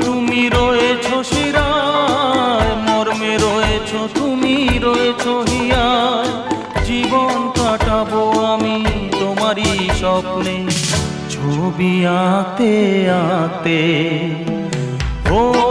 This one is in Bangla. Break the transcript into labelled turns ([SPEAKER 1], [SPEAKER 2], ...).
[SPEAKER 1] তুমি রয়েছো শিরায়, মর্মে রয়েছো তুমি রয়েছো হিয়ায়। জীবন কাটাবো আমি তোমারই স্বপ্নে, ছবি আঁকতে আঁকতে। ও